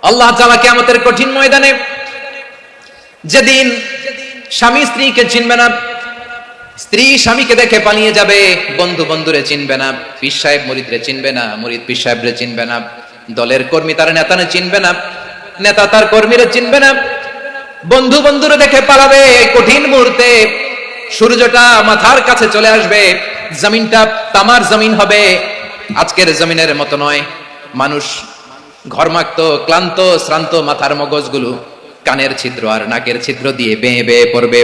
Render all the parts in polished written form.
আল্লাহ তাআলা কিয়ামতের কঠিন ময়দানে যেদিন স্বামী স্ত্রীকে চিনবে না, স্ত্রী স্বামীকে দেখে পালিয়ে যাবে, বন্ধু বন্ধুরে চিনবে না, পীর সাহেব মুরিদরে চিনবে না, মুরিদ পীর সাহেবরে চিনবে না, দলের কর্মী তার নেতারে চিনবে না, নেতা তার কর্মীরে চিনবে না, বন্ধু বন্ধুরে দেখে পালাবে। কঠিন মুহূর্তে সূর্যটা মাথার কাছে চলে আসবে, জমিনটা তামার জমিন হবে, আজকের জমিনের মতো নয়। মানুষ ঘর্মাক্ত, ক্লান্ত, শ্রান্ত মাথার মগজগুলো কানের ছিদ্র আর নাকের ছিদ্র দিয়ে বেয়ে বেয়ে পড়বে।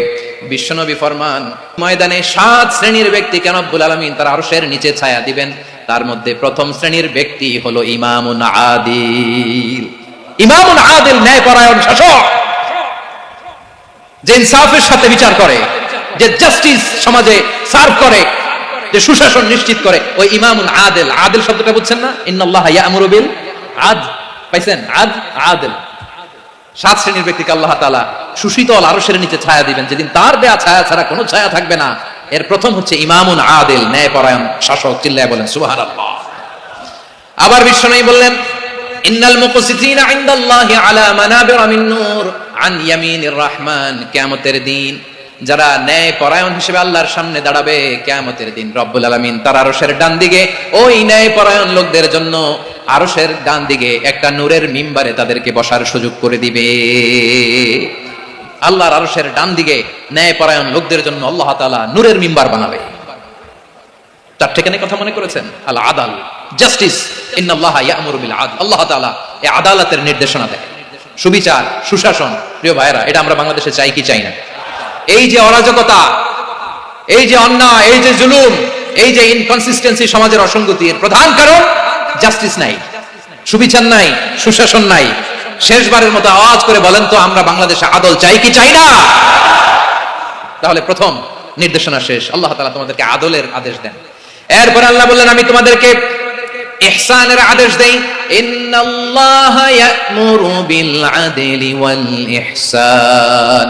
বিশ্বনবী ফরমান, ময়দানে 7 শ্রেণীর ব্যক্তিকে রব্বুল আলামিন তার আরশের নিচে ছায়া দিবেন। তার মধ্যে প্রথম শ্রেণীর ব্যক্তি হলো ইমামুন আদিল। ইমামুন আদিল, ন্যায়পরায়ণ শাসক, যে ইনসাফের সাথে বিচার করে, যে জাস্টিস সমাজে সার্ভ করে, যে সুশাসন নিশ্চিত করে, ওই ইমামুন আদিল। আদিল শব্দটা বুঝছেন না? ইন্নাল্লাহা ইয়া'মুরু বিল আদল, পাইছেন? আদিল। 7 শ্রেণীর ব্যক্তিকে আল্লাহ তাআলা সুশীতল আরশের নিচে ছায়া দিবেন, যেদিন তার দেয়া ছায়া ছাড়া কোনো ছায়া থাকবে না। এর প্রথম হচ্ছে ইমামুন আদিল, ন্যায়পরায়ণ শাসক। চিল্লায় বলেন সুবহানাল্লাহ। আবার বিশ্বনবী বললেন, ইন্নাল মুকসিতিনা ইনদাল্লাহি আলা মানাবিরা মিন নূর আন ইয়ামিনির রহমান। কিয়ামতের দিন যারা ন্যায়পরায়ণ হিসেবে আল্লাহর সামনে দাঁড়াবে, কিয়ামতের দিন রব্বুল আলামিন তার আরশের ডান দিকে ওই ন্যায়পরায়ণ লোকদের জন্য আরশের ডান দিকে একটা নূরের মিম্বারে তাদেরকে বসার সুযোগ করে দিবে। আল্লাহর আরশের ডান দিকে ন্যায়পরায়ণ লোকদের জন্য আল্লাহ তাআলা নূরের মিম্বার বানাবে। তার ঠিকানা কথা মনে করেছেন? আল আদাল, জাস্টিস। ইন্নাল্লাহা ইয়া'মুরু বিল আদল। আল্লাহ তাআলা এই আদালতের নির্দেশনা দেয়, সুবিচার, সুশাসন। প্রিয় ভাইরা, এটা আমরা বাংলাদেশে চাই কি চাই না? এই যে অরাজকতা, এই যে অন্যায়, এই যে জুলুম, এই যে ইনকনসিস্টেন্সি সমাজের অসঙ্গতি, এর প্রধান কারণ জাস্টিস নাই, সুবিচার নাই, সুশাসন নাই। শেষবারের মতো আওয়াজ করে বলেন তো, আমরা বাংলাদেশে আদল চাই কি চাই না? তাহলে প্রথম নির্দেশনা শেষ, আল্লাহ তাআলা তোমাদেরকে আদলের আদেশ দেন। এরপর আল্লাহ বললেন, আমি তোমাদেরকে ইহসানের আদেশ দেই। ইন্নাল্লাহা ইয়া'মুরু বিল আদলি ওয়াল ইহসান।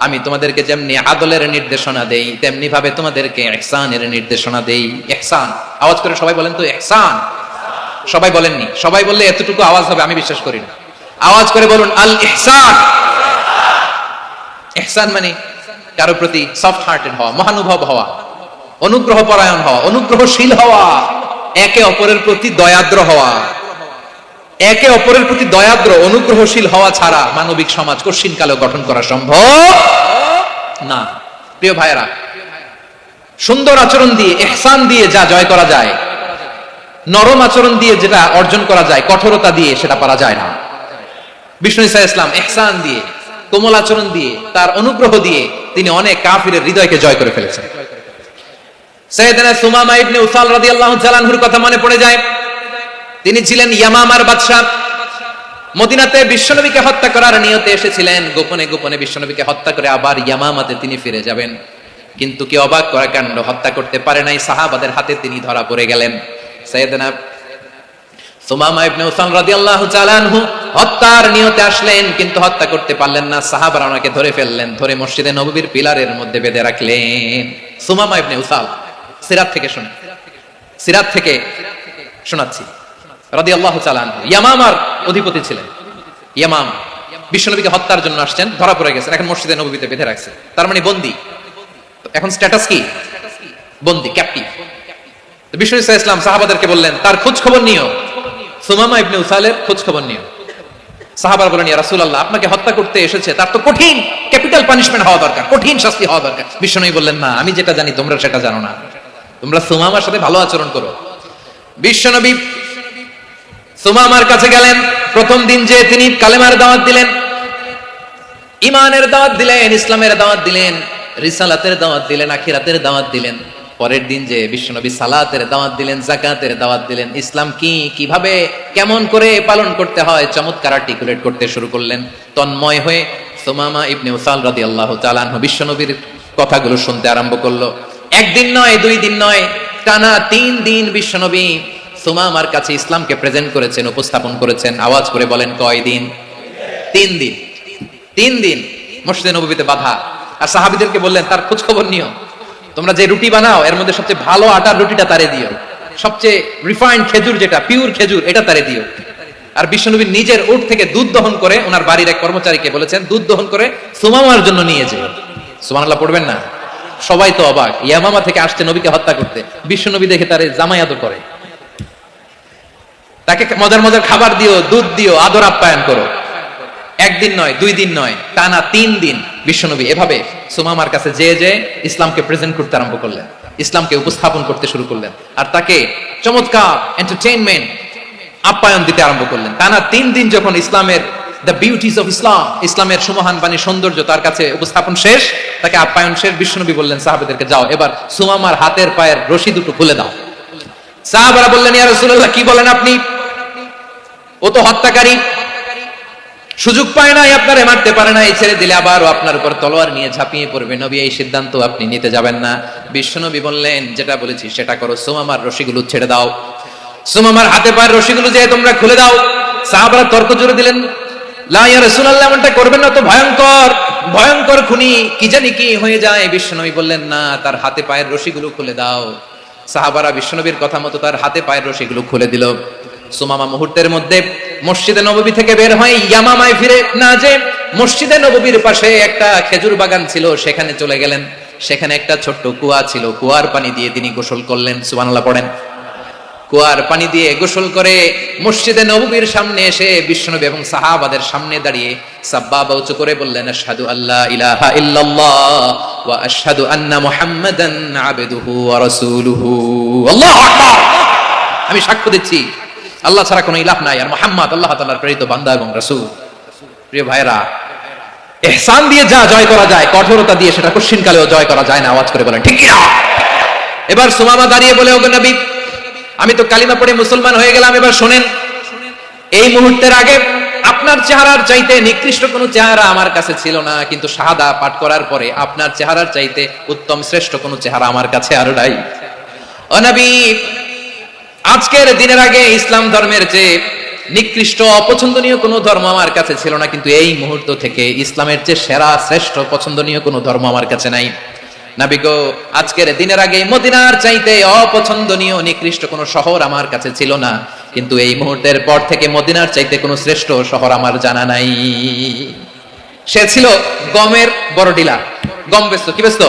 আমি তোমাদেরকে যেমনি আদলের নির্দেশনা দেই, তেমনি ভাবে তোমাদেরকে ইহসানের নির্দেশনা দেই। ইহসান, আওয়াজ করে সবাই বলেন তো ইহসান। সবাই বলেননি, সবাই বললে এতটুকু আওয়াজ হবে আমি বিশ্বাস করি না। আওয়াজ করে বলুন আল ইহসান। ইহসান মানে কারো প্রতি সফট হার্টেড হওয়া, মহানুভব হওয়া, অনুগ্রহ পরায়ণ হওয়া, অনুগ্রহশীল হওয়া, একে অপরের প্রতি দয়াদ্র হওয়া। একে অপরের প্রতি দয়াদ্র, অনুগ্রহশীল হওয়া ছাড়া মানবিক সমাজ কঠিনকালেও গঠন করা সম্ভব না। প্রিয় ভাইয়েরা, সুন্দর আচরণ দিয়ে, ইহসান দিয়ে যা জয় করা যায়, নরম আচরণ দিয়ে যেটা অর্জন করা যায়, কঠোরতা দিয়ে সেটা পারা যায় না। বিষ্ণু ঈসা ইসলাম ইহসান দিয়ে, কোমল আচরণ দিয়ে, তার অনুগ্রহ দিয়ে তিনি অনেক কাফিরের হৃদয়কে জয় করে ফেলেছেন। সাইয়েদনা সুমামা ইবনে উসাল রাদিয়াল্লাহু তাআলা আনহুর কথা মনে পড়ে যায়। তিনি ছিলেন ইয়ামামার বাদশা। মদিনাতে বিশ্বনবীকে হত্যা করার নিয়তে এসেছিলেন, গোপনে গোপনে বিশ্বনবীকে হত্যা করে আবার ইয়ামামাতে তিনি ফিরে যাবেন। কিন্তু কি অবাক করা কাণ্ড, হত্যা করতে পারে নাই, সাহাবাদের হাতে তিনি ধরা পড়ে গেলেন। সাইয়েদনা সুমামা ইবনে উসাল রাদিয়াল্লাহু তাআলা আনহু হত্যার নিয়তে আসলেন, কিন্তু হত্যা করতে পারলেন না। সাহাবারা ওনাকে ধরে ফেললেন, ধরে মসজিদে নববীর পিলারের মধ্যে বেঁধে রাখলেন। সুমামা ইবনে উসাল, সিরাত থেকে শুনে, সিরাত থেকে শোনাচ্ছি, রাদিয়াল্লাহু তাআলা আনহু ইয়ামামার অধিপতি ছিলেন। ইয়ামামা বিশ্বনবীকে হত্যার জন্য আসছেন, ধরা পড়ে গেছেন, এখন মসজিদে নববীতে বেঁধে রাখছে। তার মানে বন্দী। এখন স্ট্যাটাস কি? বন্দী, ক্যাপটিভ। বিষ্ণু ঈসা ইসলাম সাহাবাদেরকে বললেন, তার খোঁজ খবর নিও, সুমামা ইবনে উসালের খোঁজ খবর নিও। সাহাবারা বলেন, ইয়া রাসূলুল্লাহ, আপনাকে হত্যা করতে এসেছে, তার তো কঠিন ক্যাপিটাল পানিশমেন্ট হওয়া দরকার, কঠিন শাস্তি হওয়া দরকার। বিশ্বনবী বললেন, না, আমি যেটা জানি তোমরা সেটা জানো না, তোমরা সুমামার সাথে ভালো আচরণ করো। বিশ্বনবী সুমামার কাছে গেলেন। প্রথম দিন যে তিনি কালেমার দাওয়াত দিলেন, ঈমানের দাওয়াত দিলেন, ইসলামের দাওয়াত দিলেন, রিসালাতের দাওয়াত দিলেন, আখিরাতের দাওয়াত দিলেন। পরের দিন যে বিশ্বনবী সালাতের দাওয়াত দিলেন, যাকাতের দাওয়াত দিলেন, ইসলাম কি, কিভাবে, কেমন করে পালন করতে হয় চমৎকার আর্টিকুলেট করতে শুরু করলেন। তন্ময় হয়ে সুমামা ইবনে উসাল রাদিয়াল্লাহু তাআলা আনহু বিশ্বনবীর কথাগুলো শুনতে আরম্ভ করলো। একদিন নয়, 2 দিন নয়, টানা 3 দিন বিশ্বনবী সুমামার কাছে ইসলামকে প্রেজেন্ট করেছেন, উপস্থাপন করেছেন। আওয়াজ করে বলেন, কয় দিন? 3 দিন। 3 দিন মসজিদে নববীতে বাঁধা। আর সাহাবীদেরকে বললেন, তার খোঁজ খবর নিও, তোমরা যে রুটি বানাও এর মধ্যে সবচেয়ে ভালো আটার রুটিটা তারে দিও, সবচেয়ে রিফাইন্ড খেজুর, যেটা পিওর খেজুর, এটা তারে দিও। আর বিশ্বনবী নিজের উট থেকে দুধ দহন করে ওনার বাড়ির এক কর্মচারীকে বলেছেন দুধ দহন করে সুমামার জন্য নিয়ে যেও। সুবহানাল্লাহ পড়বেন না? সবাই তো অবাক, ইয়ামামা থেকে আসছে নবীকে হত্যা করতে, বিশ্বনবী দেখে তারে জামায়াত করে, তাকে মজার মজার খাবার দিও, দুধ দিও, আদর আপ্যায়ন করো। একদিন নয়, 2 দিন নয়, টানা 3 দিন বিশ্বনবী এভাবে সুমামার কাছে যে ইসলামকে প্রেজেন্ট করতে আরম্ভ করলেন, ইসলামকে উপস্থাপন করতে শুরু করলেন, আর তাকে চমৎকার এন্টারটেইনমেন্ট আপ্যায়ন দিতে আরম্ভ করলেন। টানা 3 দিন যখন ইসলামের দ্য বিউটিজ অফ ইসলাম, ইসলামের সুমহান বাণী সৌন্দর্য তার কাছে উপস্থাপন শেষ, তাকে আপ্যায়ন শেষ, বিশ্বনবী বললেন সাহাবাদেরকে, যাও এবার সুমামার হাতের পায়ের রশি দুটো খুলে দাও। সাহাবারা বললেন, ইয়া রাসূলুল্লাহ, কি বলেন আপনি? ও তো হত্যাকারী, সুযোগ পায় নাই, আপনারে মারতে পারে না, এই ছেড়ে দিলে আবার ও আপনার উপর তলোয়ার নিয়ে ঝাঁপিয়ে পড়বে। নবী, এই সিদ্ধান্ত আপনি নিতে যাবেন না। বিশ্বনবী বললেন, যেটা বলেছি সেটা করো, সুমামার রশিগুলো ছেড়ে দাও, সুমামার হাতে পায়ের রশিগুলো যে তোমরা খুলে দাও। সাহাবারা তর্ক জুড়ে দিলেন, লা ইয়া রাসূলুল্লাহ, এমনটা করবেন না, তো ভয়ঙ্কর ভয়ঙ্কর খুনি, কি জানি কি হয়ে যায়। বিশ্বনবী বললেন, না, তার হাতে পায়ের রশিগুলো খুলে দাও। সাহাবারা বিশ্বনবীর কথা মতো তার হাতে পায়ের রশিগুলো খুলে দিল। সুমামা মুহূর্তের মধ্যে মসজিদে নববী থেকে বের হয়, ইয়ামামায় ফিরে না যে মসজিদে নববীর পাশে একটা খেজুর বাগান ছিল সেখানে চলে গেলেন। সেখানে একটা ছোট্ট কুয়া ছিল, কুয়ার পানি দিয়ে তিনি গোসল করলেন। সুবহানাল্লাহ পড়েন। কুয়ার পানি দিয়ে গোসল করে মসজিদে নববীর সামনে এসে বিশ্বনবী এবং সাহাবাদের সামনে দাঁড়িয়ে সাব্বাবা উঁচু করে বললেন, আশহাদু আল্লা ইলাহা ইল্লাল্লাহ ওয়া আশহাদু আন্না মুহাম্মাদান আবদুহু ওয়া রাসূলুহু। আল্লাহু আকবার। আমি সাক্ষ্য দিচ্ছি আল্লাহ ছাড়া কোনো ইলাহ নাই, আর মুহাম্মদ আল্লাহ তাআলার প্রেরিত বান্দা এবং রাসূল। প্রিয় ভাইরা, ইহসান দিয়ে যা জয় করা যায়, কঠোরতা দিয়ে সেটা কঠিনকালেও জয় করা যায় না। আওয়াজ করে বলেন ঠিক কি না? এবার সুমামা দাঁড়িয়ে বলে, ওগো নবী, আমি তো কালিমা পড়ে মুসলমান হয়ে গেলাম, এবার শোনেন, এই মুহূর্তের আগে আপনার চেহারার চাইতে নিকৃষ্ট কোনো চেহারা আমার কাছে ছিল না, কিন্তু শাহাদা পাঠ করার পরে আপনার চেহারার চাইতে উত্তম শ্রেষ্ঠ কোনো চেহারা আমার কাছে আর নাই। ও নবী, আজকের দিনের আগে ইসলাম ধর্মের চেয়ে নিকৃষ্ট অপছন্দনীয় কোনো ধর্ম আমার কাছে ছিল না, কিন্তু এই মুহূর্ত থেকে ইসলামের চেয়ে সেরা শ্রেষ্ঠ পছন্দনীয় কোনো ধর্ম আমার কাছে নাই। নবী গো, আজকের দিনের আগে মদিনার চাইতে অপছন্দনীয় নিকৃষ্ট কোনো শহর আমার কাছে ছিল না, কিন্তু এই মুহূর্তের পর থেকে মদিনার চাইতে কোনো শ্রেষ্ঠ শহর আমার জানা নাই। সে ছিল গমের বড় ডিলার, গম বেচতো। কি বেচতো?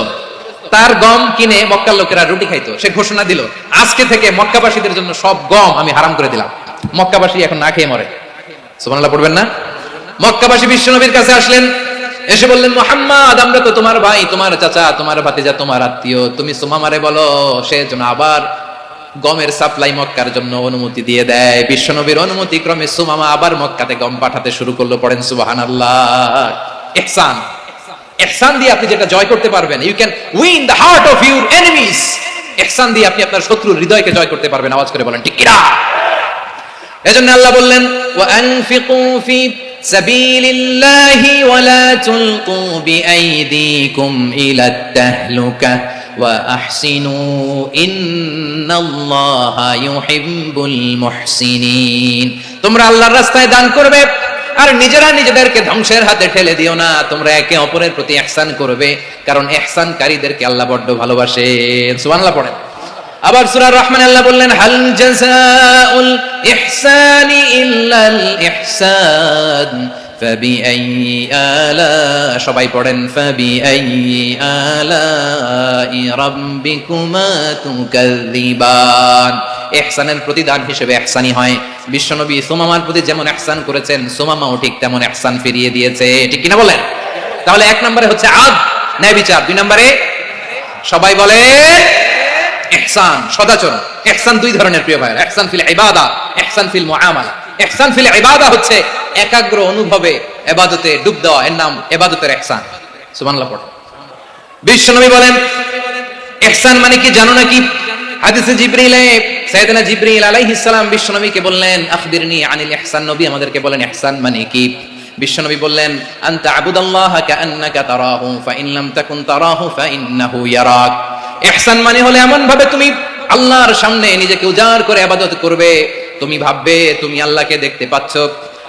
তার গম কিনে মক্কার লোকেরা রুটি খাইতো। সে ঘোষণা দিল, আজকে থেকে মক্কাবাসীদের জন্য সব গম আমি হারাম করে দিলাম, মক্কাবাসী এখন না খেয়ে মরে। সুবহানাল্লাহ পড়বেন না? মক্কাবাসী বিশ্বনবীর কাছে আসলেন, এসে বললেন, মুহাম্মদ, আমরা তো তোমার ভাই, তোমার চাচা, তোমার ভাতিজা, তোমার আত্মীয়, তুমি সুমামারে বলো সে যেন আবার গমের সাপ্লাই মক্কার জন্য অনুমতি দিয়ে দেয়। বিশ্বনবীর অনুমতি ক্রমে সুমামা আবার মক্কাতে গম পাঠাতে শুরু করলো। পড়েন সুবহানাল্লাহ। ইহসান, ইহসান দিয়ে আপনি যেটা জয় করতে পারবেন, you can win the heart of your enemies. ইহসান দিয়ে আপনি আপনার শত্রুর হৃদয়কে জয় করতে পারবেন। আওয়াজ করে বলেন ঠিক কি না? এজন্য আল্লাহ বললেন, ওয়া আনফিকু ফি সাবিলিল্লাহি ওয়া লা তুলকু বিআইদিকুম ইলাত তাহলুকা ওয়া আহসিনু ইন্নাল্লাহা ইউহিব্বুল মুহসিনিন। তোমরা আল্লাহর রাস্তায় দান করবে আর নিজেরা নিজেদেরকে ধ্বংসের হাতে ঠেলে দিও না। তোমরা একে অপরের প্রতি ইহসান করবে, কারণ ইহসানকারীদেরকে আল্লাহ বড্ড ভালোবাসেন। সুবহানাল্লাহ পড়েন। আবার সূরা রহমানে আল্লাহ বললেন, হাল জাযাউল ইহসানি ইল্লাল ইহসান ফাবিআইয়ি আলা, সবাই পড়েন, ফাবিআইয়ি আলাই রাব্বিকুমা তুকাযযিবান। ইহসানের প্রতিদান হিসেবে ইহসানি হয়। বিশ্বনবী সুমামার প্রতি যেমন ইহসান করেছেন, সুমামাও ঠিক তেমন ইহসান ফিরিয়ে দিয়েছে। ঠিক কিনা বলেন? তাহলে 1 নম্বরে হচ্ছে আদ, ন্যায় বিচার। 2 নম্বরে সবাই বলে ইহসান, সদাচরণ। ইহসান 2 ধরনের প্রিয় ভাই, ইহসান ফিল ইবাদা, ইহসান ফিল মুআমালা। ইহসান ফিল ইবাদা হচ্ছে একাগ্র অনুভবে ইবাদতে ডুব দেওয়া, এর নাম ইবাদতের ইহসান। সুবহানাল্লাহ পড়ো। বিশ্বনবী বলেন, ইহসান মানে কি জানো নাকি? হাদিসে জিবরিলে সাইয়েদনা জিবরিল আলাইহিস সালাম বিশ্বনবীকে বললেন, আখবিরনি আনিল ইহসান। নবী আমাদেরকে বলেন ইহসান মানে কি? বিশ্বনবী বললেন, আনতা আবুদাল্লাহা কাআন্নাকা তারাহু ফাইন লাম তাকুন তারাহু ফাইন্নাহু ইয়ারাক। ইহসান মানে হলো এমন ভাবে তুমি আল্লাহর সামনে নিজেকে উজাড় করে ইবাদত করবে, তুমি ভাববে তুমি আল্লাহকে দেখতে পাচ্ছ।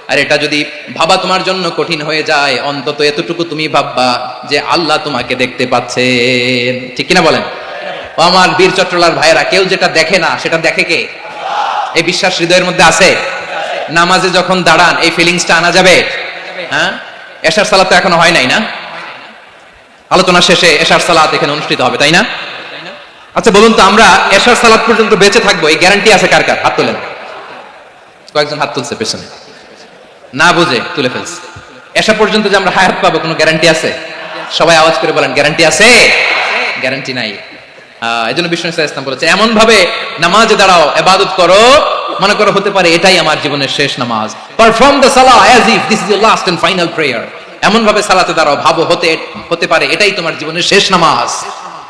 আর এটা যদি ভাবা তোমার জন্য কঠিন হয়ে যায়, অন্তত এতটুকু তুমি ভাববা যে আল্লাহ তোমাকে দেখতে পাচ্ছেন। ঠিক কিনা বলেন? ও আমার বীর চট্টলার ভাইরা, কেউ যেটা দেখে না সেটা দেখে কে? এই বিশ্বাস হৃদয়ের মধ্যে আছে? নামাজে যখন দাঁড়ান এই ফিলিংসটা আনা যাবে? হ্যাঁ, এশার সালাত তো এখনো হয় নাই না? আলোচনা শেষে এশার সালাত এখানে অনুষ্ঠিত হবে, তাই না? আচ্ছা বলুন তো, আমরা এশার সালাত পর্যন্ত বেঁচে থাকবো এই গ্যারান্টি আছে কার কার? হাত তোলেন। কয়েকজন হাত তুলছে পেছনে, না বুঝে তুলে ফেলছে। এশা পর্যন্ত যে আমরা হায়াত পাবো কোনো গ্যারান্টি আছে? সবাই আওয়াজ করে বলেন, গ্যারান্টি আছে? গ্যারান্টি নাই। এজন্য বিষ্ণু ইসলাম বলেছে, এমন ভাবে নামাজে দাঁড়াও, ইবাদত করো, মনে করো হতে পারে এটাই আমার জীবনের শেষ নামাজ। পারফর্ম দ্য সালাহ as if this is your last and final prayer. এমন ভাবে সালাতে দাঁড়াও, ভাবো হতে পারে এটাই তোমার জীবনের শেষ নামাজ।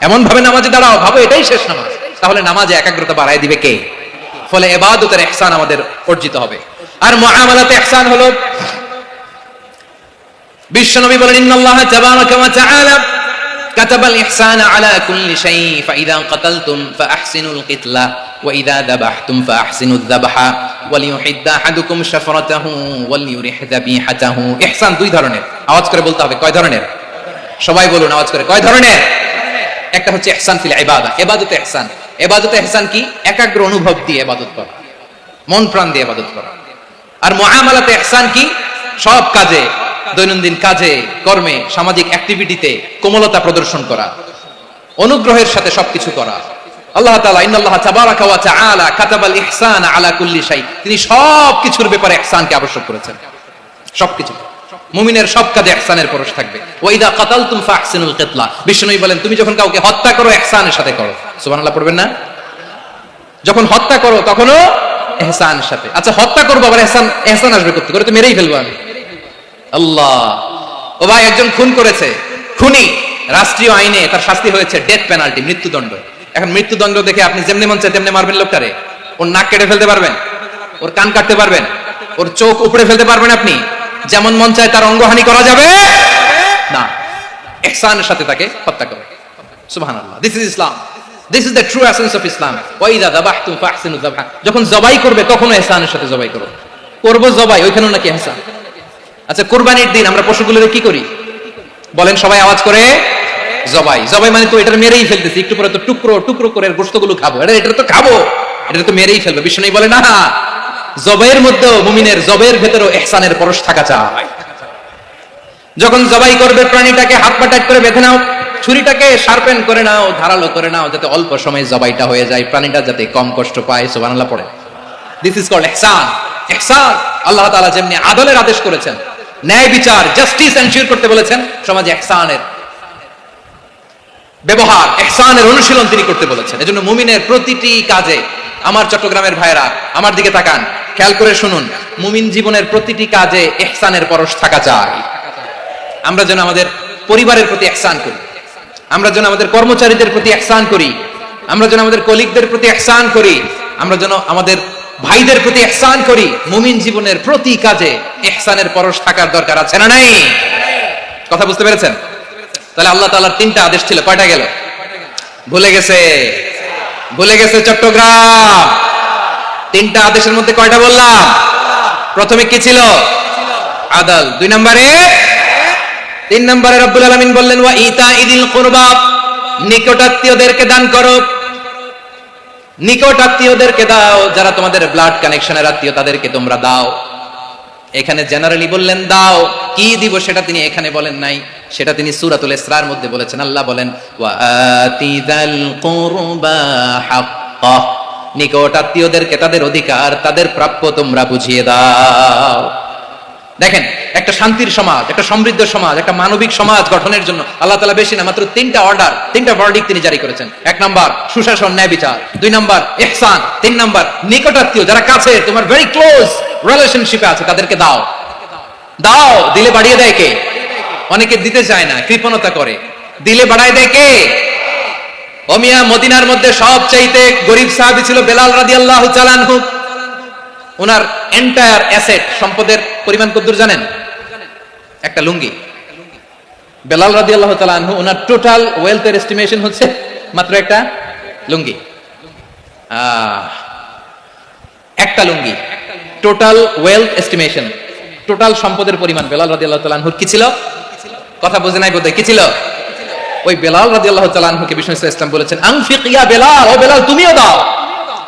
এমন ভাবে নামাজে দাঁড়াও, ভাবো এটাই শেষ নামাজ। তাহলে নামাজে একাগ্রতা বাড়ায় দিবে কে? ফলে ইবাদতের ইহসান আমাদের অর্জিত হবে। আর মুআমালাতে ইহসান হলো, বিশ্বনবী বলেন, ইন্নাল্লাহা তাবারাকা ওয়া তাআলা কাতাবাল ইহসানা আলা কুল্লি শাই, ফাইযা কাতালতুম ফাআহসিনুল কিতলা ওয়া ইযা যাবাহতুম ফাআহসিনুদ যাবহা ওয়া লিইউহিদ্দা আহাদুকুম শাফরাতাহু ওয়া লিইউরিহ যাবিহাতাহু। ইহসান দুই ধরনের, আওয়াজ করে বলতে হবে। কয় ধরনের? সবাই বলুন আওয়াজ করে, কয় ধরনের? একটা হচ্ছে ইহসান ফিল ইবাদা, ইবাদতে ইহসান। ইবাদতে ইহসান কি? একাগ্র অনুভব দিয়ে ইবাদত করা, মন প্রাণ দিয়ে ইবাদত করা। আর মুআমালাতে ইহসান কি? সব কাজে, দৈনন্দিন কাজে, কর্মে, সামাজিক অ্যাক্টিভিটিতে কোমলতা প্রদর্শন করা, অনুগ্রহের সাথে সবকিছু করা। আল্লাহ তাআলা ইন্নাল্লাহা তাবারাকা ওয়া তাআলা কাতাবাল ইহসানা আলা কুল্লি শাই, তিনি সবকিছুর ব্যাপারে ইহসানকে আবশ্যক করেছেন। সবকিছু, মুমিনের সব কাজে ইহসানের পরশ থাকবে। ওয়া ইযা কাতালতুম ফাহসিনুল কিতলা, বিষ্ণু বলেন তুমি যখন কাউকে হত্যা করো ইহসানের সাথে করো। সুবহানাল্লাহ পড়বেন না? যখন হত্যা করো তখনও ইহসানের সাথে। আচ্ছা হত্যা করবো আবার ইহসান আসবে করতে করে, তো মেরেই ফেলবো আমি। আল্লাহ, ও ভাই একজন খুন করেছে, খুনি, রাষ্ট্রীয় আইনে তার শাস্তি হয়েছে ডেথ পেনাল্টি, মৃত্যুদণ্ড। এখন মৃত্যুদণ্ড দেখে আপনি যেমনি মন চায় তেমনি মারবেন লোকটারে? ওর নাক কেটে ফেলতে পারবেন? ওর কান কাটতে পারবেন? ওর চোখ উপড়ে ফেলতে পারবেন আপনি? যেমন মন চায় তার অঙ্গহানি করা যাবে না। ইহসানের সাথে তাকে হত্যা করো। সুবহানাল্লাহ, this is Islam, this is the true essence of Islam. ওয়া ইযা যাবাহতুম ফাহসিনুয যাবহা, যখন জবাই করবে তখনও ইহসানের সাথে জবাই করো। করবো জবাই, ওইখানেও নাকি ইহসান। আচ্ছা কুরবানির দিন আমরা পশুগুলোরে কি করি বলেন সবাই আওয়াজ করে? জবাই। জবাই মানে তো এটার মেরেই ফেলতেছি, একটু পরে তো টুকরো টুকরো করে গোশতগুলো খাবো, এটা তো খাবো, এটা তো মেরেই ফেলবে। বিষ্ণু বলে না, জবাইয়ের মধ্যে মুমিনের জবাইয়ের ভেতরেও ইহসানের পরশ থাকা চাই। যখন জবাই করবে প্রাণীটাকে হাত পা টাইট করে বেঁধে নাও, ছুরিটাকে শার্পেন করে নাও, ধারালো করে নাও, যাতে অল্প সময়ে জবাইটা হয়ে যায়, প্রাণীটা যাতে কম কষ্ট পায়। সুবহানাল্লাহ পড়ে। দিস ইজ কল্ড ইহসান। ইহসান আল্লাহ তাআলা যেমনি আদলের আদেশ করেছেন, ন্যায় বিচার, জাস্টিস এনশিওর করতে বলেছেন, সমাজে ইহসানের ব্যবহার, ইহসানের অনুশীলন তিনি করতে বলেছেন। এজন্য মুমিনের প্রতিটি কাজে, আমার চট্টগ্রামের ভাইরা আমার দিকে তাকান, খেয়াল করে শুনুন, মুমিন জীবনের প্রতিটি কাজে ইহসানের পরশ থাকা চাই। আমরা যেন আমাদের পরিবারের প্রতি ইহসান করি, আমরা যেন আমাদের কর্মচারীদের প্রতি ইহসান করি, আমরা যেন আমাদের কলিগদের প্রতি ইহসান করি, আমরা যেন আমাদের ভাইদের প্রতি ইহসান করি। মুমিন জীবনের প্রতি কাজে ইহসানের পরশ থাকার দরকার আছে না নাই? কথা বুঝতে পেরেছেন? তাহলে আল্লাহ তাআলার তিনটা আদেশ ছিল, কয়টা গেল? ভুলে গেছে, ভুলে গেছে চট্টগ্রাম। তিনটা আদেশের মধ্যে কয়টা বললাম? প্রথমে কি ছিল? আদল। দুই নম্বরে, তিন নম্বরে রব্বুল আলামিন বললেন ওয়া ইতাইদিল কুরবা, নিকটাত্মীয়দেরকে দান করো। নিকট আত্মীয়দেরকে দাও, যারা তোমাদের ব্লাড কানেকশনের আত্মীয় তাদেরকে তোমরা দাও। এখানে জেনারেলি বললেন দাও, কি দিব সেটা তিনি এখানে বলেন নাই, সেটা তিনি সূরাতুল ইসরার মধ্যে বলেছেন। আল্লাহ বলেন ওয়া আতিযাল কুরবা হাক্কা, নিকট আত্মীয়দেরকে তাদের অধিকার, তাদের প্রাপ্য তোমরা বুঝিয়ে দাও। দেখেন, একটা শান্তির সমাজ, একটা সমৃদ্ধ সমাজ, একটা মানবিক সমাজ গঠনের জন্য আল্লাহ তাআলা বেশি না মাত্র তিনটা অর্ডার, তিনটা ভার্ডিক্ট তিনি জারি করেছেন। এক নাম্বার সুশাসন, ন্যায় বিচার। দুই নাম্বার ইহসান। তিন নাম্বার নিকটাত্মীয়, যারা কাছে, তোমার ভেরি ক্লোজ রিলেশনশিপে আছে, তাদেরকে দাও। দাও, দিলে বাড়িয়ে দেয় কে? অনেকে দিতে চায় না, কৃপণতা করে। দিলে বাড়ায় দেয় কে? ও মিয়া, মদিনার মধ্যে সবচাইতে গরিব সাহাবী ছিল বেলাল রাদিয়াল্লাহু তাআলা আনহু। ওনার এন্টায়ার অ্যাসেট, সম্পদের পরিমাণ কতদূর জানেন? একটা লুঙ্গি। বেলাল রাদিয়াল্লাহু তাআলা আনহু, ওনার টোটাল ওয়েলথের এস্টিমেশন হচ্ছে মাত্র একটা লুঙ্গি। একটা লুঙ্গি, টোটাল ওয়েলথ এস্টিমেশন, টোটাল সম্পদের পরিমাণ বেলাল রাদিয়াল্লাহু তাআলা আনহুর কি ছিল? কথা বুঝে নাই বোধহয়। কি ছিল? ওই বেলাল রাদিয়াল্লাহু তাআলা আনহুকে বিষ্ণু ইসলাম বলেছেন আনফিক ইয়া বেলাল, ও বেলাল তুমিও দাও।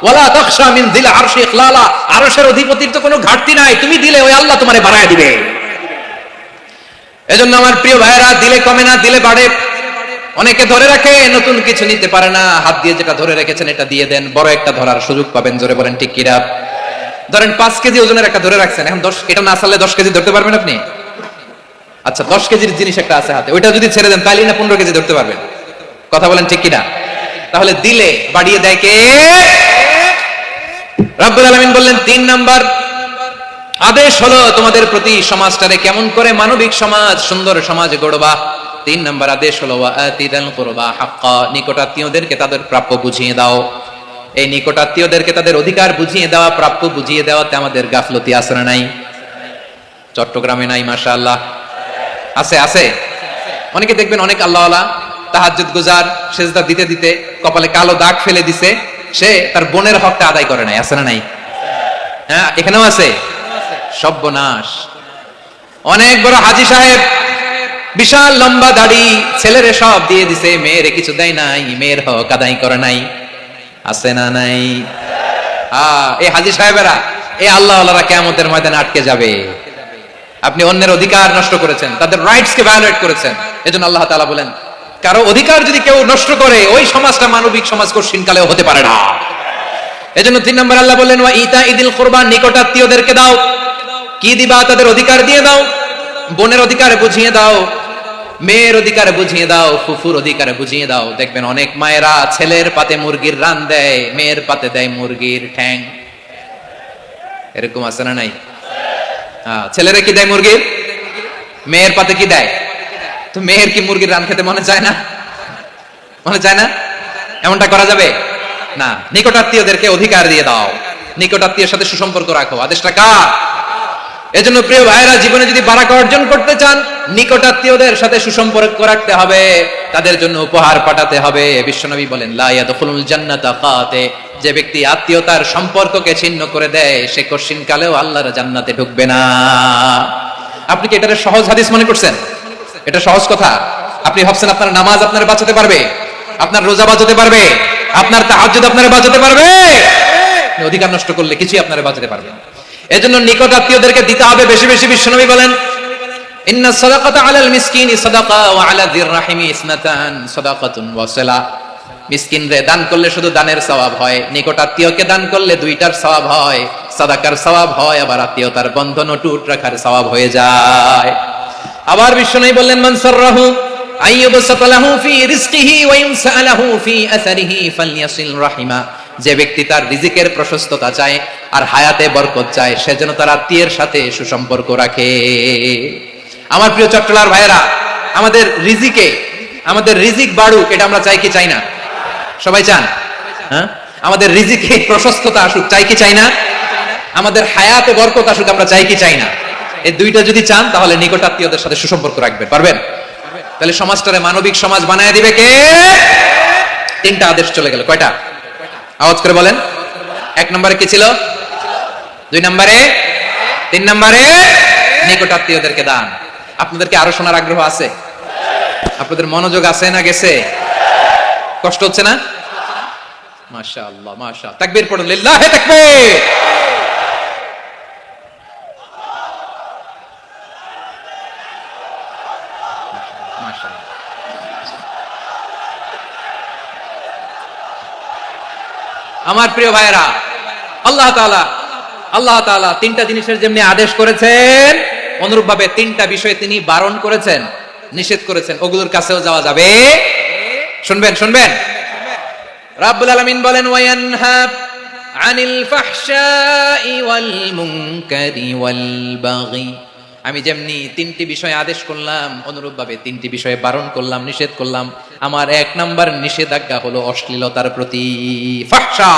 ওয়ালা তাখশা মিন যিল আরশি ইখলালা, আরশের অধিপতির তো কোনো ঘাটতি নাই, তুমি দিলে ওই আল্লাহ তোমারে বাড়ায় দিবে। এজন্য আমার প্রিয় ভাইরা, দিলে কমে না, দিলে বাড়ে। অনেকে ধরে রাখে, নতুন কিছু নিতে পারে না, হাত দিয়ে যেটা ধরে রেখেছেন এটা দিয়ে দেন, বড় একটা ধরার সুযোগ পাবেন। জোরে বলেন ঠিক কিনা? ধরেন 5 কেজি ওজনের একটা ধরে রাখছেন, এখন 10, এটা না চাললে 10 কেজি ধরতে পারবেন আপনি? আচ্ছা, 10 কেজির জিনিস একটা আছে হাতে, ওইটা যদি ছেড়ে দেন তাহলে না 15 কেজি ধরতে পারবেন? কথা বলেন ঠিক কিনা? তাহলে দিলে বাড়িয়ে দেয় কে? রব্বুল আলামিন বললেন 3 নাম্বার আদেশ হলো তোমাদের প্রতি সমাজটারে কেমন করে মানবিক সমাজ, সুন্দর সমাজ গড়বা। 3 নাম্বার আদেশ হলো ওয়াতিদাল কুরবা হাক্কা, নিকটাত্মীয়দেরকে তাদের প্রাপ্য বুঝিয়ে দাও। এই নিকটাত্মীয়দেরকে তাদের অধিকার বুঝিয়ে দেওয়া, প্রাপ্য বুঝিয়ে দেওয়াতে আমাদের গাফলতি আছে না নাই? চট্টগ্রামে নাই? মাশাআল্লাহ আছে, আছে। অনেকে দেখবেন অনেক আল্লাহওয়ালা, তাহাজ্জুদ গুজার, সেজদা দিতে দিতে কপালে কালো দাগ ফেলে দিছে, সে তার বোনের হকটা আদায় করে নাই। আছে না নাই? হ্যাঁ, এখানেও আছে। সর্বনাশ। অনেক বড় হাজী সাহেব, বিশাল লম্বা দাড়ি, ছেলেরে সব দিয়ে দিছে, মেয়েরে কিছু দেয় নাই, মেয়ের হক আদায় করে নাই। আছে না নাই? এই হাজী সাহেবেরা, এই আল্লাহওয়ালারা কিয়ামতের ময়দানে আটকে যাবে। আপনি অন্যের অধিকার নষ্ট করেছেন, তাদের রাইটস কে ভায়োলেট করেছেন। এজন্য আল্লাহ তাআলা বলেন, কারো অধিকার যদি কেউ নষ্ট করে, ওই সমাজটা মানবিক সমাজ কঠিনকালেও হতে পারে না। এজন্য 3 নম্বর আল্লাহ বললেন ওয়া ইতাইদিল কুরবা, নিকটাত্মীয়দেরকে দাও। কি দিবা? তাদের অধিকার দিয়ে দাও। বোনের অধিকার বুঝিয়ে দাও, মেয়ের অধিকার বুঝিয়ে দাও, ফুফুর অধিকার বুঝিয়ে দাও। দেখবেন অনেক মায়েরা ছেলের পাতে মুরগির রান দেয়, মেয়ের পাতে দেয় মুরগির ঠ্যাং। এরকম আছে না নাই? ছেলেরা কি দেয়? মুরগির। মেয়ের পাতে কি দেয়? তো মেয়ের কি মুরগির রান খেতে মনে চায় না? মনে চায় না? এমনটা করা যাবে না। নিকটাত্মীয়দেরকে অধিকার দিয়ে দাও, নিকটাত্মীয়ের সাথে সুসম্পর্ক রাখো। আদেশটা কার? এজন্য প্রিয় ভাইরা, জীবনে যদি বারাকা অর্জন করতে চান, নিকটাত্মীয়দের সাথে সুসম্পর্ক রাখতে হবে, তাদের জন্য উপহার পাঠাতে হবে। বিশ্বনবী বলেন লা ইয়াদখুলুল জান্নাতা কাতে, যে ব্যক্তি আত্মীয়তার সম্পর্ককে ছিন্ন করে দেয়, সে কশিনকালেও আল্লাহর জান্নাতে ঢুকবে না। আপনি কি এটারে সহজ হাদিস মনে করছেন? এটা সহজ কথা। আপনি ভাবছেন আপনার নামাজ আপনার বাঁচাতে পারবে, আপনার রোজা বাঁচাতে পারবে, আপনার তাহাজ্জুদ আপনার বাঁচাতে পারবে? অধিকার নষ্ট করলে কিছুই আপনার বাঁচাতে পারবে না। এজন্য নিকট আত্মীয়দেরকে দিতে হবে বেশি বেশি। বিশ্বনবী বলেন ইন্না সাদাকাতা আলাল মিসকিনি সাদাকা ওয়া আলা যির রাহিমি ইসনাতান সাদাকাতুন ওয়া সিলা। মিসকিনরে দান করলে শুধু দানের সওয়াব হয়, নিকট আত্মীয়কে দান করলে দুইটার সওয়াব হয়, সাদাকার সওয়াব হয়, আবার আত্মীয়তার বন্ধন অটুট রাখার সওয়াব হয়ে যায়। আবার বিশ্বনবী বললেন মান সাররাহু আইয়ুবসাতা লাহু ফি রিজকিহি ওয়া ইনসালাহু ফি আসারিহি ফালইয়াসিল রাহিমা। যে ব্যক্তি তার রিজিকের প্রশস্ততা চায় আর হায়াতে বরকত চায়, সে যেন তার আত্মীয়ের সাথে সুসম্পর্ক রাখে। আমার প্রিয় চট্টলার ভাইয়েরা, আমাদের রিজিক বাড়ুক, এটা আমরা চাই কি চাই না? সবাই চান? হ্যাঁ, আমাদের রিজিকে প্রশস্ততা আসুক, চাই কি চাই না? আমাদের হায়াতে বরকত আসুক, আমরা চাই কি চাই না? এই দুইটা যদি চান, তাহলে নিকট আত্মীয়দের সাথে সুসম্পর্ক রাখবেন, পারবেন? তাহলে সমাজটারে মানবিক সমাজ বানায় দিবে কে? 3টা আদেশ চলে গেল। কয়টা? আওয়াজ করে বলেন। 1 নম্বরে কি ছিল? 2 নম্বরে, 3 নম্বরে নিকট আত্মীয়দেরকে দান। আপনাদেরকে আরো শোনার আগ্রহ আছে? আপনাদের মনোযোগ আছে না গেছে? কষ্ট হচ্ছে না? মাশাআল্লাহ, মাশাআল্লাহ। তাকবীর পড়ুন, লিল্লাহি তাকবীর। আমার প্রিয় ভাইয়েরা, আল্লাহ তাআলা 3টা জিনিসের যেমনি আদেশ করেছেন, অনুরূপ ভাবে 3টা বিষয়ে তিনি বারণ করেছেন, নিষেধ করেছেন। ওগুলোর কাছেও যাওয়া যাবে। শুনবেন রাব্বুল আলামিন বলেন ওয়ায়ানহা আনিল ফাহশাই ওয়াল মুনকারি ওয়াল বাগি। আমি যেমনি 3টি বিষয়ে আদেশ করলাম, অনুরূপ ভাবে 3টি বিষয়ে বারণ করলাম, নিষেধ করলাম। আমার 1 নাম্বার নিষেধাজ্ঞা হলো অশ্লীলতার প্রতি। ফাহশা,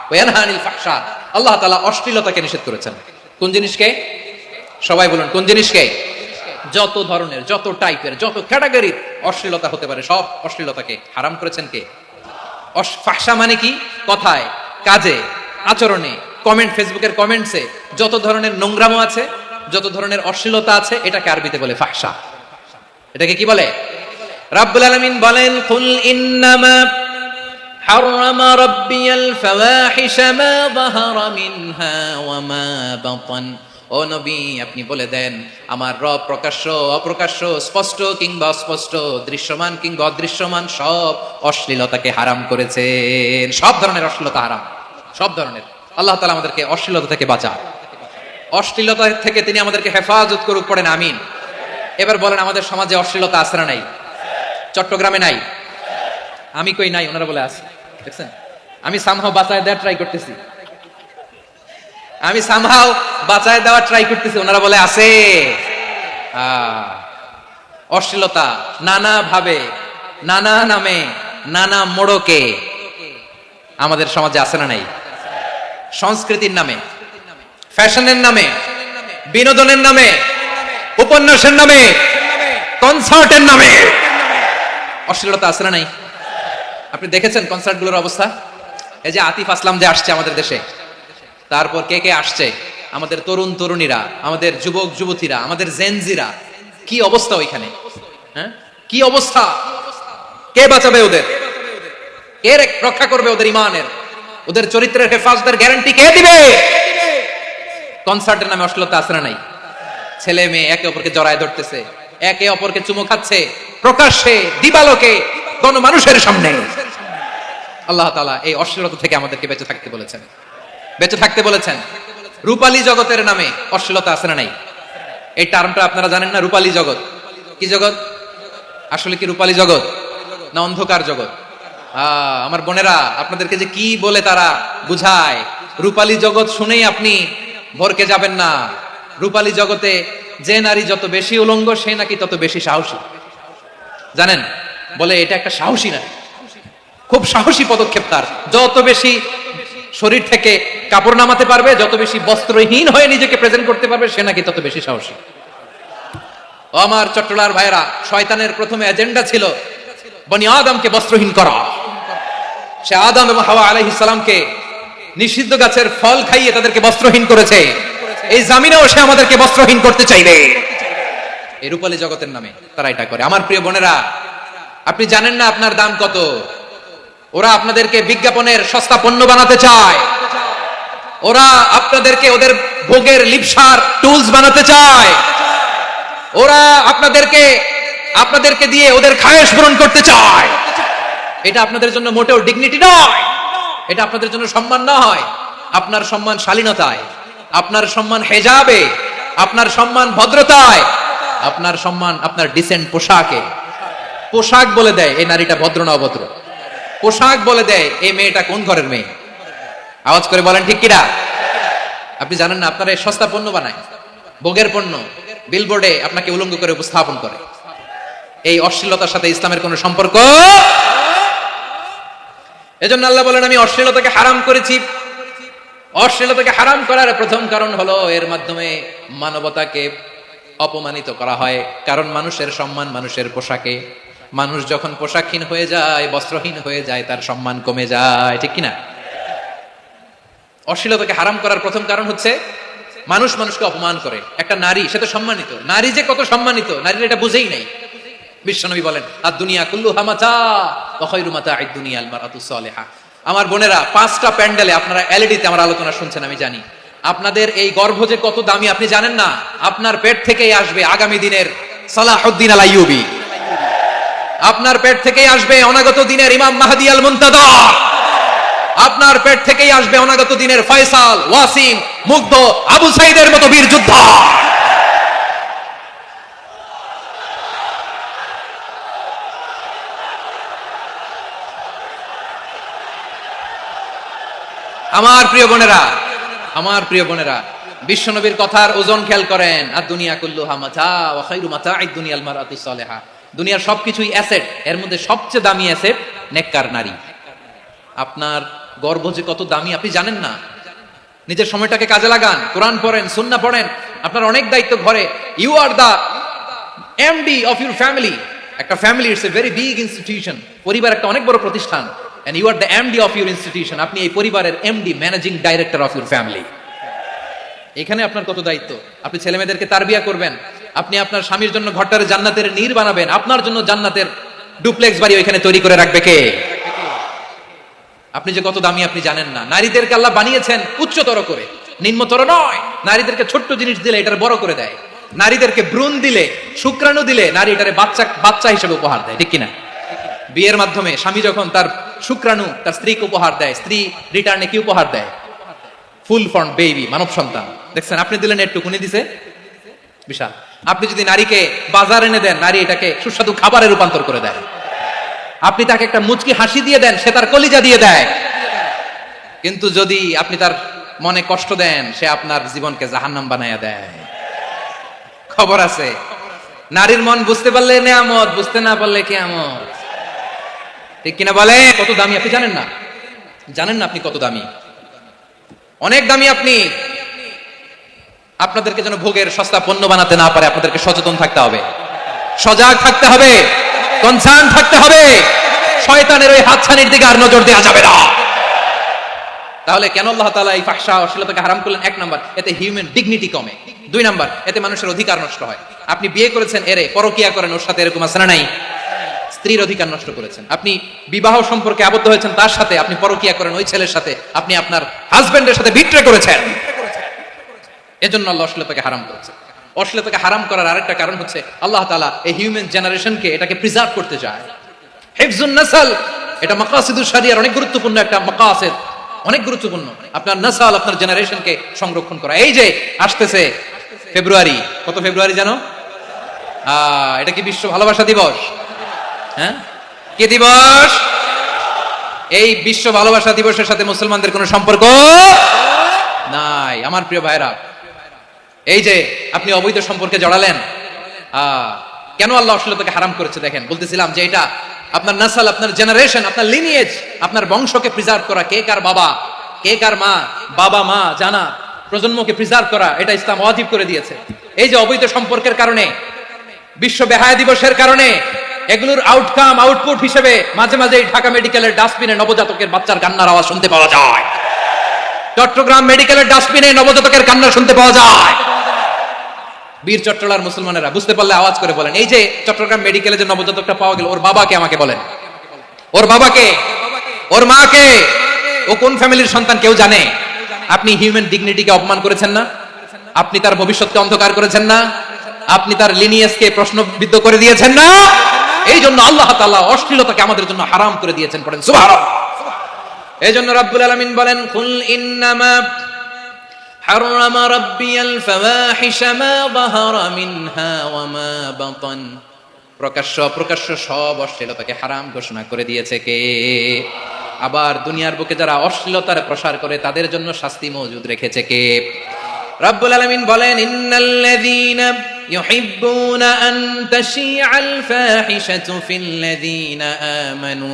ওয়ায়ানহা আনিল ফাহশা, আল্লাহ তাআলা অশ্লীলতাকে নিষেধ করেছেন। কোন জিনিসকে? সবাই বলুন, কোন জিনিসকে? যত ধরনের, যত টাইপের, যত ক্যাটাগরির অশ্লীলতা হতে পারে, সব অশ্লীলতাকে হারাম করেছেন কে? ফাহশা মানে কি? কথায়, কাজে, আচরণে, কমেন্ট, ফেসবুকের কমেন্টসে যত ধরনের নোংরামো আছে, যত ধরনের অশ্লীলতা আছে, এটাকে আরবিতে বলে ফাহশা। এটাকে কি বলে? রাব্বুল আলামিন বলেন কুল ইন্নামা حرم ربي الفواحش ما ظهر منها وما بطن। ও নবী, আপনি বলে দেন আমার রব প্রকাশ্য অপ্রকাশ্য, স্পষ্ট কিংবা অস্পষ্ট, দৃশ্যমান কিংবা অদৃশ্যমান সব অশ্লীলতাকে হারাম করেছেন। সব ধরনের অশ্লীলতা হারাম, সব ধরনের। আল্লাহ তাআলা আমাদেরকে অশ্লীলতা থেকে বাঁচান, অশ্লীলতা থেকে তিনি আমাদেরকে হেফাজত করুক, পড়েন আমিন। এবার বলেন, আমাদের সমাজে অশ্লীলতা আছে না নাই? চট্টগ্রামে নাই? আমি কই নাই, ওনারা বলে আছে। দেখছেন, আমি সামহাও বাঁচায় দেওয়ার ট্রাই করতেছি, আমি সামহাও বাঁচায় দেওয়ার ট্রাই করতেছি, ওনারা বলে আছে। অশ্লীলতা নানা ভাবে, নানা নামে, নানা মোড়কে আমাদের সমাজে আছে না নাই? সংস্কৃতির নামে, ফ্যাশনের নামে, বিনোদনের নামে, উপন্যাসের নামে, কনসার্টের নামে অশ্লীলতা আছে না নাই? আপনি দেখেছেন কনসার্টগুলোর অবস্থা? এই যে আতিফ আসলাম যে আসছে আমাদের দেশে, তারপর কে কে আসছে, আমাদের তরুণ তরুণীরা, আমাদের যুবক যুবতীরা, আমাদের জেনজিরা, কি অবস্থা ওইখানে? হ্যাঁ, কি অবস্থা? কে বাঁচাবে ওদের? কে রক্ষা করবে ওদের ইমানের, ওদের চরিত্রের হেফাজতের গ্যারান্টি কে দিবে? কনসার্টের নামে অশ্লীলতা আছে না নাই? ছেলে মেয়ে একে অপরকে জড়ায় ধরতেছে, একে অপরকে চুমু খাচ্ছে প্রকাশ্যে, দিবালোকে, গণমানুষের সামনে। আল্লাহ তাআলা এই অশ্লীলতা থেকে আমাদেরকে বেঁচে থাকতে বলেছেন, বেঁচে থাকতে বলেছেন। রূপালী জগতের নামে অশ্লীলতা আছে না নাই? এই টার্মটা আপনারা জানেন না? রূপালী জগৎ কি জগৎ? আসলে কি রূপালী জগৎ না অন্ধকার জগৎ? আমার বোনেরা, আপনাদেরকে যে কি বলে তারা বুঝায়, রূপালী জগৎ শুনেই আপনি ভরকে যাবেন না। রূপালী জগতে যে নারী যত বেশি উলঙ্গ, সে নাকি তত বেশি সাহসী। জানেন, বলে এটা একটা সাহসী না, খুব সাহসী পদক্ষেপ তার। যত বেশি শরীর থেকে কাপড় নামাতে পারবে, যত বেশি বস্ত্রহীন হয়ে নিজেকে প্রেজেন্ট করতে পারবে, সে নাকি তত বেশি সাহসী। ও আমার চট্টলার ভাইয়েরা, শয়তানের প্রথমে এজেন্ডা ছিল বনি আদমকে বস্ত্রহীন করা। সে আদম এবং হাওয়া আলাইহিস সালামকে নিষিদ্ধ গাছের ফল খাইয়ে তাদেরকে বস্ত্রহীন করেছে। এই জামিনেও সে আমাদেরকে বস্ত্রহীন করতে চাইবে। এই রূপালী জগতের নামে তারা এটা করে। আমার প্রিয় বোনেরা, আপনি জানেন না আপনার দাম কত? ওরা আপনাদেরকে বিজ্ঞাপনের সস্তা পণ্য বানাতে চায়, ওরা আপনাদেরকে ওদের ভোগের লিপসার টুলস বানাতে চায়, ওরা আপনাদেরকে দিয়ে ওদের খায়েশ পূরণ করতে চায়। এটা আপনাদের জন্য মোটেও ডিগনিটি নয়, এটা আপনাদের জন্য সম্মান নয়। আপনার সম্মান শালীনতায়, আপনার সম্মান হেজাবে, আপনার সম্মান ভদ্রতায়, আপনার সম্মান আপনার ডিসেন্ট পোশাকে। পোশাক বলে দেয় এই নারীটা ভদ্র না অভদ্র, পোশাক বলে দেয় এই মেয়েটা কোন ঘরের মেয়ে। আওয়াজ করে বলেন ঠিক কিনা? আপনি জানেন না, আপনারা সস্তা পণ্য বানায়, ভোগের পণ্য, বিলবোর্ডে আপনাকে উলঙ্গ করে উপস্থাপন করে। এই অশ্লীলতার সাথে ইসলামের কোনো সম্পর্ক। এজন্য আল্লাহ বলেন, আমি অশ্লীলতাকে হারাম করেছি। অশ্লীলতাকে হারাম করার প্রথম কারণ হলো এর মাধ্যমে মানবতাকে অপমানিত করা হয়। কারণ মানুষের সম্মান মানুষের পোশাকে। মানুষ যখন পোশাকহীন হয়ে যায়, বস্ত্রহীন হয়ে যায়, তার সম্মান কমে যায়, ঠিক কিনা? অশ্লীলতাকে হারাম করার প্রথম কারণ হচ্ছে মানুষ মানুষকে অপমান করে। একটা নারী, সে তো সম্মানিত, নারী যে কত সম্মানিত নারীরা এটা বুঝেই নাই। বিশ্বনবী বলেন, আর দুনিয়া কুল্লুহা মাতা ওয়া খায়রু মাতা'আদ দুনিয়া আল মারআতুস সালিহা। আমার বোনেরা, 5টা প্যান্ডেলে আপনারা এলইডিতে আমার আলোচনা শুনছেন, আমি জানি। আপনাদের এই গর্ভ যে কত দামি আপনি জানেন না। আপনার পেট থেকেই আসবে আগামী দিনের সালাহুদ্দিন আল আইয়ুবী, আপনার পেট থেকেই আসবে অনাগত দিনের ইমাম মাহদী আল মুনতাদর, আপনার পেট থেকেই আসবে অনাগত দিনের ফয়সাল, ওয়াসিম, মুগ্ধ, আবু সাইদের মতো বীর যোদ্ধা। আমার প্রিয় বোনেরা, আমার প্রিয় বোনেরা, বিশ্বনবীর কথার ওজন খেয়াল করেন। আর দুনিয়া কুল্লুহা মাতা ওয়া খায়রু মাতা'আদ দুনিয়া আল মারআতুস সালিহা। দুনিয়ার সবকিছুই অ্যাসেট, এর মধ্যে সবচেয়ে দামি অ্যাসেট নেককার নারী। আপনার গর্ভ যে কত দামি আপনি জানেন না। নিজের সময়টাকে কাজে লাগান, কোরআন পড়েন, সুন্নাহ পড়েন। আপনার অনেক দায়িত্ব ঘরে। You are the MD of your family. একটা family it's a very big institution. পরিবার একটা অনেক বড় প্রতিষ্ঠান। and you are the MD of your institution. আপনি এই পরিবারের MD, managing director of your family. এখানে আপনার কত দায়িত্ব। আপনি ছেলে মেয়েদেরকে তারবিয়া করবেন, আপনি আপনার স্বামীর জন্য ঘরটারে জান্নাতের নীর বানাবেন, আপনার জন্য জান্নাতের ডুপ্লেক্স বাড়ি ওইখানে তৈরি করে রাখবে কে? আপনি যে কত দামি আপনি জানেন না। নারীদেরকে আল্লাহ বানিয়েছেন উচ্চতর করে, নিম্নতর নয়। নারীদেরকে ছোট্ট জিনিস দিলে এটার বড় করে দেয়। নারীদেরকে ভ্রূণ দিলে, শুক্রাণু দিলে নারী এটারে বাচ্চা হিসেবে উপহার দেয়, ঠিক কিনা? বিয়ের মাধ্যমে স্বামী যখন তার শুক্রাণু তার স্ত্রীকে উপহার দেয়, স্ত্রী রিটার্নে কি উপহার দেয়? ফুল ফর্ম বেবি, মানব সন্তান। দেখছেন, আপনি দিলেন একটুকুনি দিছে বিশাল। আপনি যদি নারীকে বাজার এনে দেন, নারী এটাকে সুস্বাদু খাবারে রূপান্তর করে দেয়। আপনি তাকে একটা মুচকি হাসি দিয়ে দেন, সে তার কলিজা দিয়ে দেয়। কিন্তু যদি আপনি তার মনে কষ্ট দেন, সে আপনার জীবনকে জাহান্নাম বানায়া দেয়। খবর আছে, নারীর মন বুঝতে পারলে নেয়ামত, বুঝতে না পারলে কিয়ামত, ঠিক কিনা বলে? কত দামি আপনি জানেন না? জানেন না আপনি কত দামি? অনেক দামি আপনি। আপনাদেরকে যেন ভোগের সস্তা পণ্য বানাতে না পারে, আপনাদেরকে সচেতন থাকতে হবে, সজাগ থাকতে হবে, কনসার্ন থাকতে হবে। শয়তানের ওই হাতছানির দিকে আর নজর দেওয়া যাবে না। তাহলে কেন আল্লাহ তাআলা এই ফাহশা অশ্লীলতাকে হারাম করলেন? এক নাম্বার, এতে হিউম্যান ডিগনিটি কমে। দুই নাম্বার, এতে মানুষের অধিকার নষ্ট হয়। আপনি বিয়ে করেছেন, এরে পরকিয়া করেন, ওর সাথে এরকম আছে না নাই? স্ত্রীর অধিকার নষ্ট করেছেন। আপনি বিবাহ সম্পর্কে আবদ্ধ হয়েছেন তার সাথে, আপনি পরকিয়া করেন ওই ছেলের সাথে, আপনি আপনার হাজবেন্ডের সাথে বিট্রে করেছেন। এজন্য আল্লাহ অশ্লীলতাকে হারাম করেছে। অশ্লীলতাকে হারাম করার আরেকটা কারণ হচ্ছে আল্লাহ তাআলা এই হিউম্যান জেনারেশনকে এটাকে প্রিজার্ভ করতে চায়। হিফজুন নাসল, এটা মাকাসিদুশ শরিয়ার অনেক গুরুত্বপূর্ণ একটা মাকাসিদ, অনেক গুরুত্বপূর্ণ। আপনার নাসল, আপনার জেনারেশনকে সংরক্ষণ করা। এই যে আসতেছে ফেব্রুয়ারি, কত ফেব্রুয়ারি জানো? এটা কি বিশ্ব ভালোবাসা দিবস? হ্যাঁ, কি দিবস? এই বিশ্ব ভালোবাসা দিবসের সাথে মুসলমানদের কোনো সম্পর্ক নাই। আমার প্রিয় ভাইরা, এই যে আপনি অবৈধ সম্পর্কে জড়ালেন, কেন আল্লাহ অশ্লীলতাকে হারাম করেছে? দেখেন, বলতেছিলাম যে এটা আপনার নাসল, আপনার জেনারেশন, আপনার লিনিয়েজ, আপনার বংশকে প্রিজার্ভ করা। কে কার বাবা, কে কার মা, বাবা মা জানা, প্রজন্মকে প্রিজার্ভ করা, এটা ইসলাম ওয়াজিব করে দিয়েছে। এই যে অবৈধ সম্পর্কের কারণে, বিশ্ব বেহায়া দিবসের কারণে, এগুলোর আউটকাম, আউটপুট হিসেবে মাঝে মাঝে ঢাকা মেডিকেলের ডাস্টবিনে নবজাতকের বাচ্চার কান্নার আওয়াজ শুনতে পাওয়া যায়। চট্টগ্রাম মেডিকেলের ডাস্টবিনে নবজাতকের কান্না শুনতে পাওয়া যায়। বীর চট্টলার মুসলমানেরা বুঝতে পারলে আওয়াজ করে বলেন, এই যে চট্টগ্রাম মেডিকেলে যে নবজাতকটা পাওয়া গেল, ওর বাবাকে আমাকে বলেন, ওর বাবাকে, ওর মাকে, ও কোন ফ্যামিলির সন্তান কেউ জানে? আপনি হিউম্যান ডিগনিটিকে অপমান করেছেন না? আপনি তার ভবিষ্যৎকে অন্ধকার করেছেন না? আপনি তার লিনিয়েজকে প্রশ্নবিদ্ধ করে দিয়েছেন না? এই জন্য আল্লাহ তাআলা অশ্লীলতাকে আমাদের জন্য হারাম করে দিয়েছেন। পড়েন সুবহানাল্লাহ। এই জন্য রাব্বুল আলামিন বলেন, কুল ইন্নামা حرم ربي الفواحش ما ظهر منها وما بطن। প্রকাশ্য অপ্রকাশ্য সব অশ্লীলতাকে হারাম ঘোষণা করে দিয়েছে কে? আবার দুনিয়ার বুকে যারা অশ্লীলতার প্রসার করে তাদের জন্য শাস্তি মজুদ রেখেছে কে? রব্বুল আলামিন বলেন, ইন্নাল্লাযীনা ইউহিব্বুনা আন তাশিআল ফাহিশাতু ফিল্লাযীনা আমানু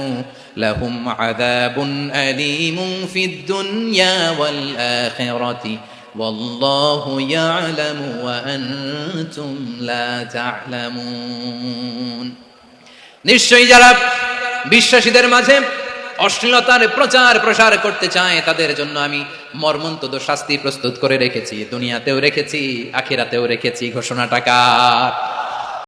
লাহুম আযাবুন আলীমুন ফিদ দুনিয়া ওয়াল আখিরাতি ওয়াল্লাহু ইয়ালামু ওয়া আনতুম লা তা'লামুন। নিশ্চয়ই যারা বিশ্বাসীদের মাঝে অশ্লীলতার প্রচার প্রসার করতে চায় তাদের জন্য আমি মর্মন্তুদ শাস্তি প্রস্তুত করে রেখেছি, দুনিয়াতেও রেখেছি, আখিরাতেও রেখেছি। ঘোষণাটা কার?